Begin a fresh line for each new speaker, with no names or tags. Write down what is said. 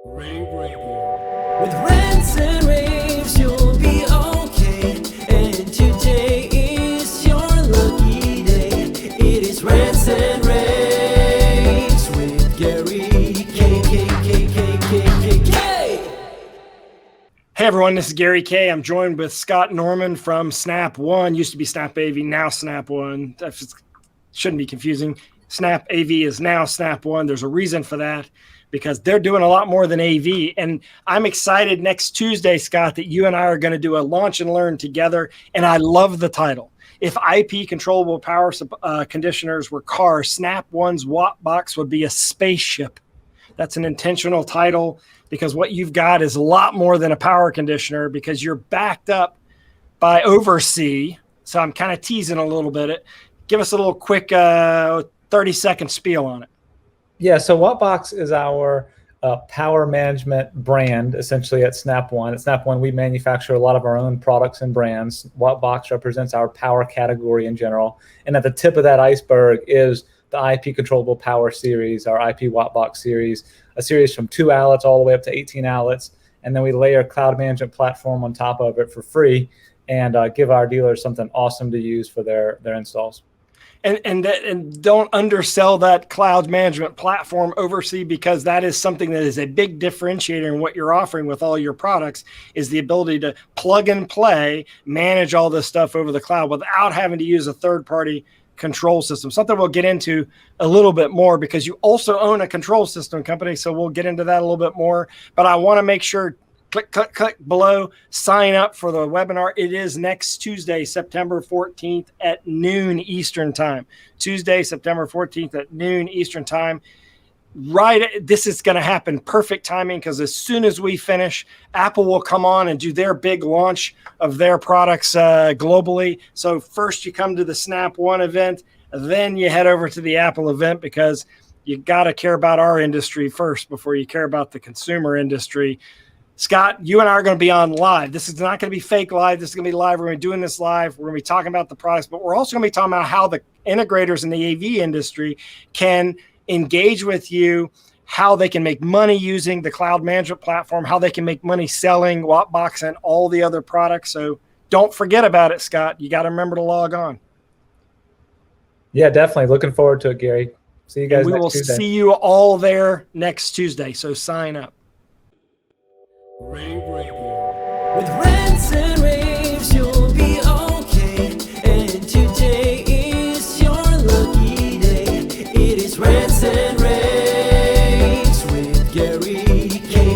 rAVe Radio. With rants and raves, you'll be okay. And today is your lucky day. It is rants and raves with Gary K.
Hey everyone, this is Gary K. I'm joined with Scott Norman from Snap One. Used to be Snap AV, now Snap One. That shouldn't be confusing. Snap AV is now Snap One. There's a reason for that, because they're doing a lot more than AV. And I'm excited next Tuesday, Scott, that you and I are going to do a launch and learn together. And I love the title. If IP controllable power conditioners were cars, Snap One's watt box would be a spaceship. That's an intentional title, because what you've got is a lot more than a power conditioner, because you're backed up by Oversee. So I'm kind of teasing a little bit. Give us a little quick 30-second spiel on it.
Yeah, so Wattbox is our power management brand, essentially, at Snap One. At Snap One, we manufacture a lot of our own products and brands. Wattbox represents our power category in general. And at the tip of that iceberg is the IP Controllable Power series, our IP Wattbox series, a series from 2 outlets all the way up to 18 outlets. And then we layer a cloud management platform on top of it for free and give our dealers something awesome to use for their installs.
And don't undersell that cloud management platform, Oversee, because that is something that is a big differentiator in what you're offering with all your products, is the ability to plug and play, manage all this stuff over the cloud without having to use a third-party control system. Something we'll get into a little bit more, because you also own a control system company, so we'll get into that a little bit more. But I want to make sure, click below, sign up for the webinar. It is next Tuesday, September 14th at noon Eastern time. Tuesday, September 14th at noon Eastern time. Right, this is going to happen perfect timing, because as soon as we finish, Apple will come on and do their big launch of their products globally. So first you come to the Snap One event, then you head over to the Apple event, because you got to care about our industry first before you care about the consumer industry. Scott, you and I are going to be on live. This is not going to be fake live. This is going to be live. We're going to be doing this live. We're going to be talking about the products, but we're also going to be talking about how the integrators in the AV industry can engage with you, how they can make money using the cloud management platform, how they can make money selling Wattbox and all the other products. So don't forget about it, Scott. You got to remember to log on.
Yeah, definitely. Looking forward to it, Gary. See you guys next Tuesday.
We will see you all there next Tuesday. So sign up.
rAVe Radio. With rants and raves, you'll be okay. And today is your lucky day. It is rants and raves with Gary K.